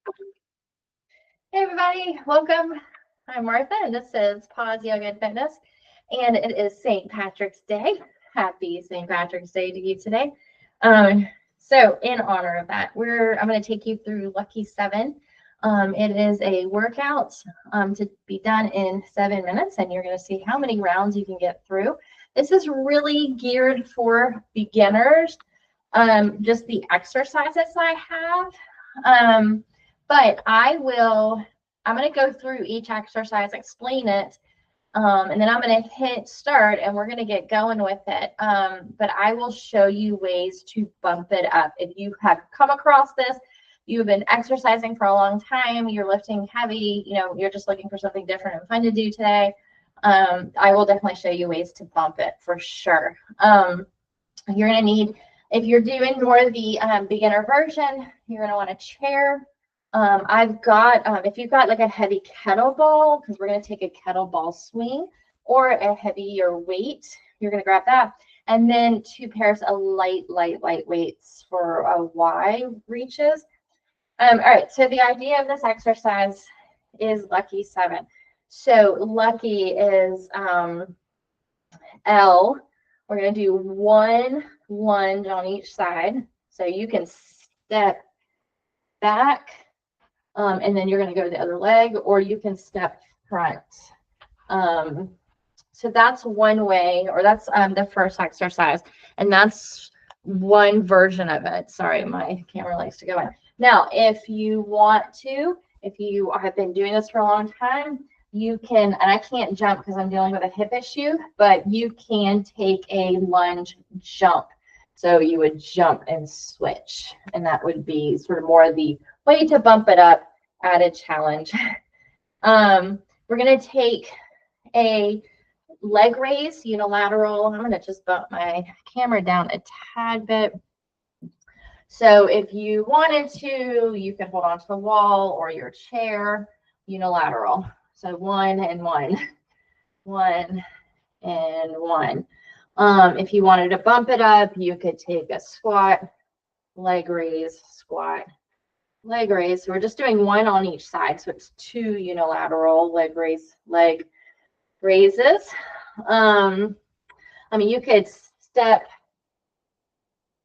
Hey everybody, welcome. I'm Martha and this is Pause Yoga and Fitness, and it is St. Patrick's Day. Happy St. Patrick's Day to you today. So in honor of that, I'm going to take you through Lucky 7. It is a workout to be done in 7 minutes, and you're going to see how many rounds you can get through. This is really geared for beginners, just the exercises I have. But I'm going to go through each exercise, explain it, and then I'm going to hit start and we're going to get going with it. But I will show you ways to bump it up. If you have come across this, you've been exercising for a long time, you're lifting heavy, you're just looking for something different and fun to do today, I will definitely show you ways to bump it for sure. You're going to need, if you're doing more of the beginner version, you're going to want a chair. I've got, if you've got like a heavy kettlebell, because we're going to take a kettlebell swing, or a heavier weight, you're going to grab that. And then 2 pairs of light weights for Y reaches. All right, so the idea of this exercise is Lucky 7. So Lucky is L. We're going to do 1 lunge on each side. So you can step back, and then you're going to go to the other leg, or you can step front. So that's one way, or that's the first exercise, and that's one version of it. Sorry, my camera likes to go in. Now, if you want to, if you have been doing this for a long time, you can, and I can't jump because I'm dealing with a hip issue, but you can take a lunge jump. So you would jump and switch, and that would be sort of more the way to bump it up, added challenge. We're going to take a leg raise, unilateral. I'm going to just bump my camera down a tad bit. So if you wanted to, you can hold on to the wall or your chair, unilateral. So 1 and 1, 1 and 1. If you wanted to bump it up, you could take a squat, leg raise, squat, leg raise. So we're just doing 1 on each side. So it's 2 unilateral leg raises. I mean, you could step.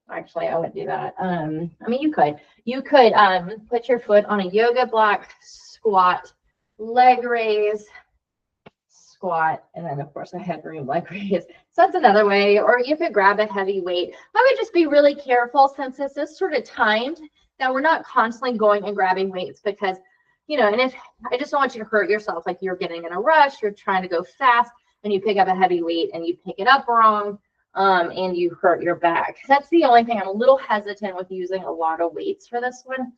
Actually, I wouldn't do that. I mean, you could put your foot on a yoga block, squat, leg raise, squat, and then of course a headroom leg raise. So that's another way. Or you could grab a heavy weight. I would just be really careful, since this is sort of timed, that we're not constantly going and grabbing weights, because, and if I just don't want you to hurt yourself, like you're getting in a rush, you're trying to go fast, and you pick up a heavy weight and you pick it up wrong, and you hurt your back. That's the only thing I'm a little hesitant with using a lot of weights for this one.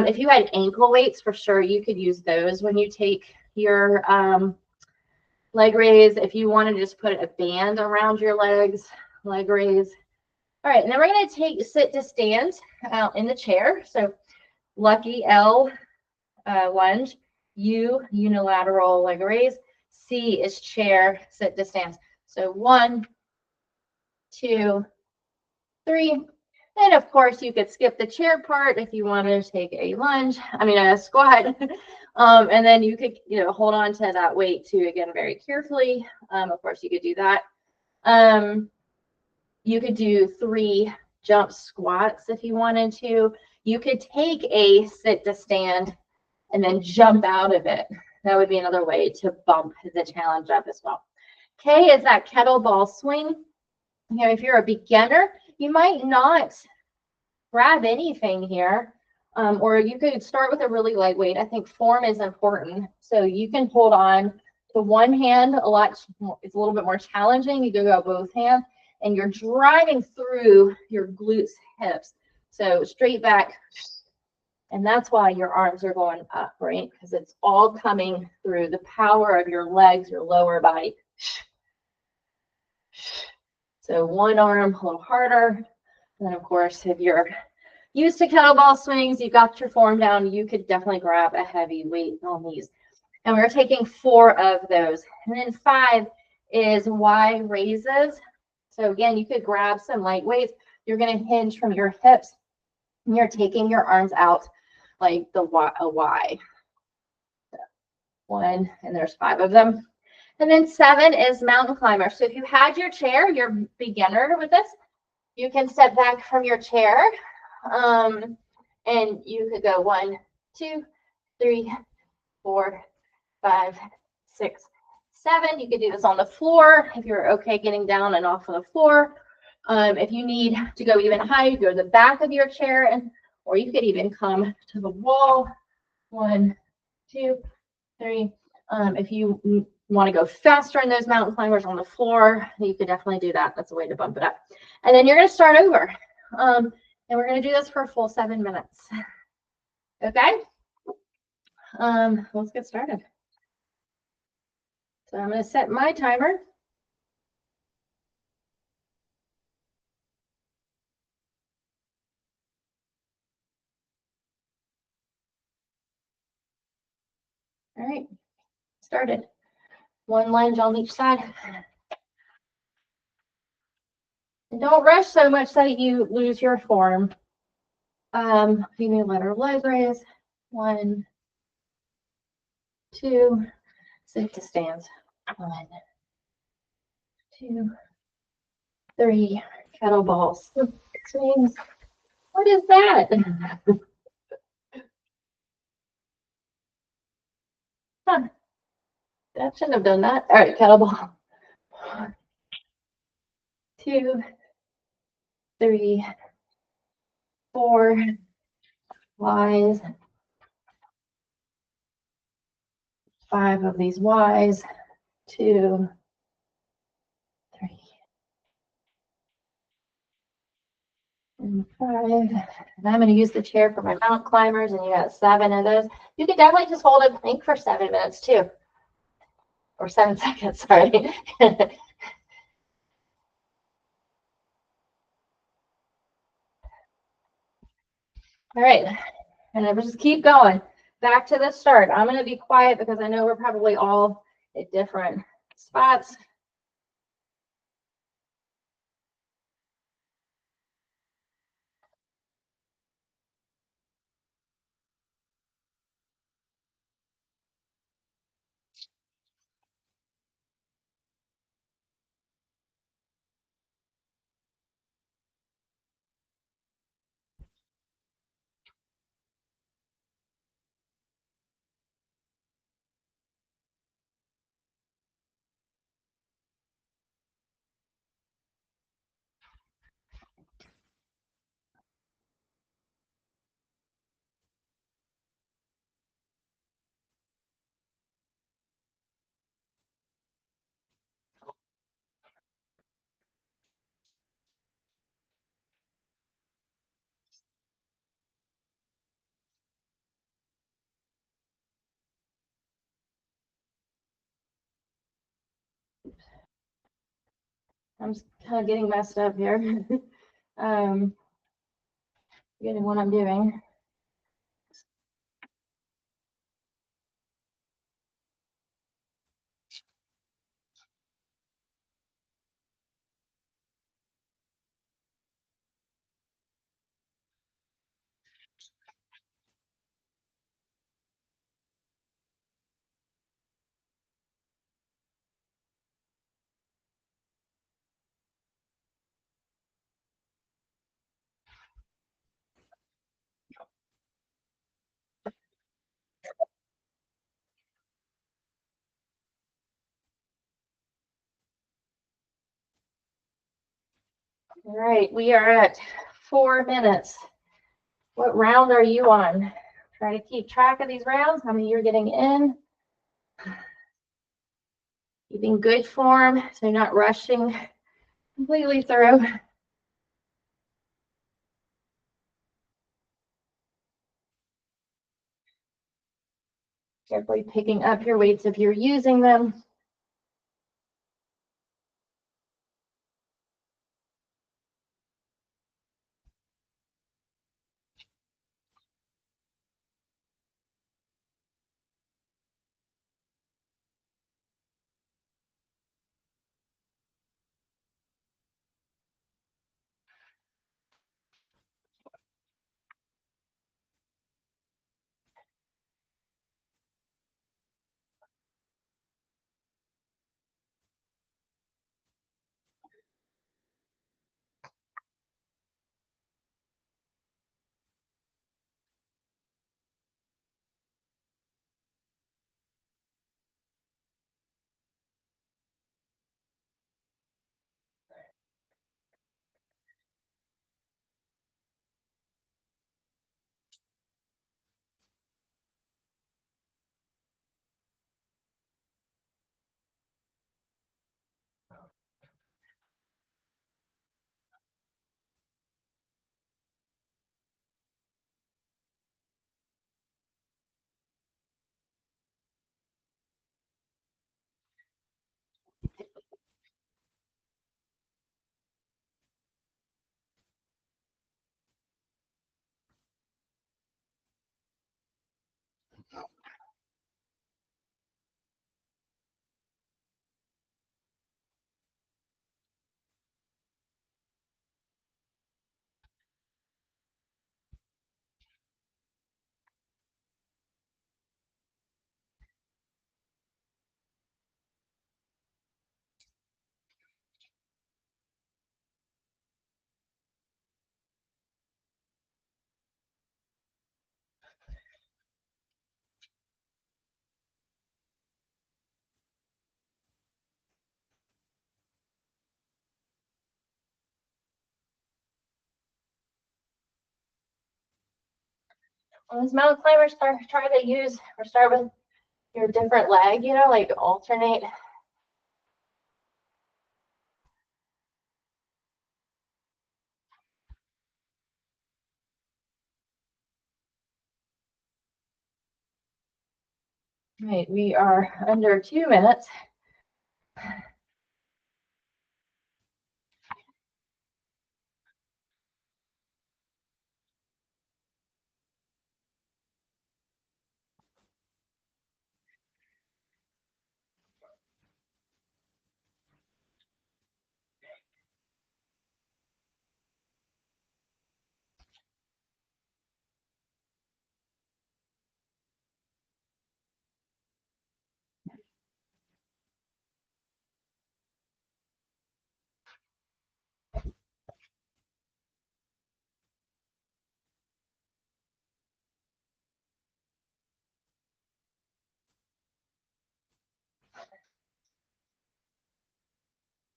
If you had ankle weights, for sure, you could use those when you take your leg raise. If you want to just put a band around your legs, leg raise. All right, and then we're going to sit to stand in the chair. So Lucky L, lunge, U, unilateral leg raise, C is chair, sit to stand. So 1, 2, 3. And of course, you could skip the chair part if you want to take a lunge, a squat. And then you could, hold on to that weight too, again, very carefully. Of course, you could do that. You could do 3 jump squats if you wanted to. You could take a sit to stand and then jump out of it. That would be another way to bump the challenge up as well. K is that kettlebell swing. If you're a beginner, you might not grab anything here, or you could start with a really lightweight. I think form is important. So you can hold on to one hand a lot. It's a little bit more challenging. You can go both hands, and you're driving through your glutes, hips. So straight back, and that's why your arms are going up, right? Because it's all coming through the power of your legs, your lower body. So one arm a little harder. And then, of course, if you're used to kettlebell swings, you got your form down, you could definitely grab a heavy weight on these. And we're taking 4 of those. And then 5 is Y raises. So again, you could grab some light weights. You're going to hinge from your hips, and you're taking your arms out like a Y. 1, and there's 5 of them. And then 7 is mountain climber. So if you had your chair, you're beginner with this, you can step back from your chair, and you could go 1, 2, 3, 4, 5, 6, 7. You could do this on the floor if you're okay getting down and off of the floor. If you need to go even higher, you go to the back of your chair, or you could even come to the wall. 1, 2, 3. If you want to go faster in those mountain climbers on the floor, you could definitely do that. That's a way to bump it up. And then you're going to start over. And we're going to do this for a full 7 minutes. Okay? Let's get started. So I'm going to set my timer. All right, started. 1 lunge on each side. And don't rush so much that you lose your form. You may let our leg raise. 1, 2, sit to stands. 1, 2, 3, kettlebells. Swings. What is that? Huh. That shouldn't have done that. All right, kettlebell. 2, 3, 4, Ys. 5 of these Ys. 2, 3, and 5. And I'm going to use the chair for my mountain climbers, and you got 7 of those. You could definitely just hold a plank for 7 minutes too, or 7 seconds. Sorry. All right, and then we'll just keep going. Back to the start. I'm going to be quiet because I know we're probably all at different spots. I'm just kind of getting messed up here. Getting what I'm doing. All right, we are at 4 minutes. What round are you on? Try to keep track of these rounds, how many you're getting in. Keeping good form, so you're not rushing completely through. Carefully picking up your weights if you're using them. On this mountain climber, try to use or start with your different leg, you know, like alternate. Right, we are under 2 minutes.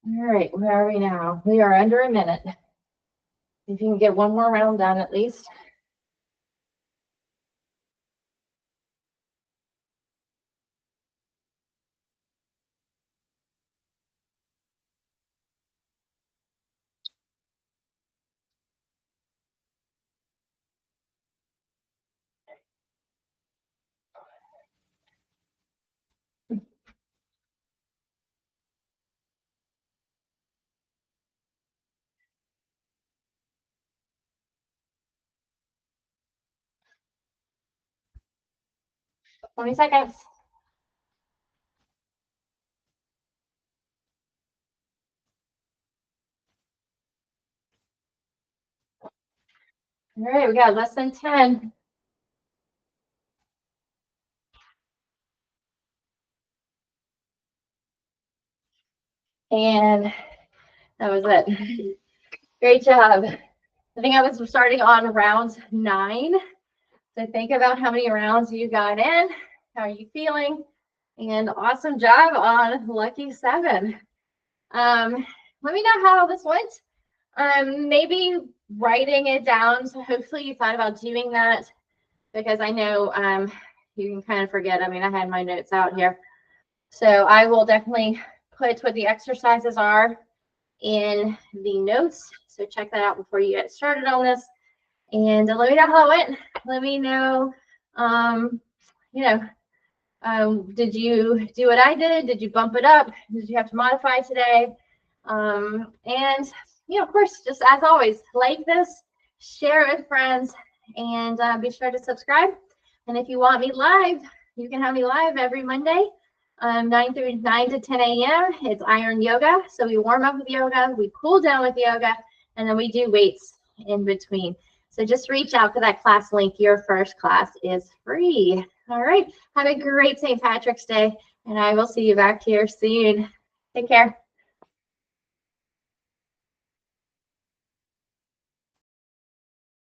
All right, where are we now? We are under a minute. If you can get one more round done at least. All 20 seconds. All right, we got less than 10. And that was it. Great job. I think I was starting on round 9. So think about how many rounds you got in. How are you feeling? And awesome job on lucky 7. Let me know how this went. Maybe writing it down. So hopefully you thought about doing that, because I know you can kind of forget. I mean, I had my notes out here. So I will definitely put what the exercises are in the notes. So check that out before you get started on this. And let me know how it went. Let me know, did you do what I did? Did you bump it up? Did you have to modify today? And, of course, just as always, like this, share it with friends, and be sure to subscribe. And if you want me live, you can have me live every Monday, 9 to 10 a.m. It's iron yoga. So we warm up with yoga, we cool down with yoga, and then we do weights in between. So just reach out to that class link. Your first class is free. All right. Have a great St. Patrick's Day, and I will see you back here soon. Take care.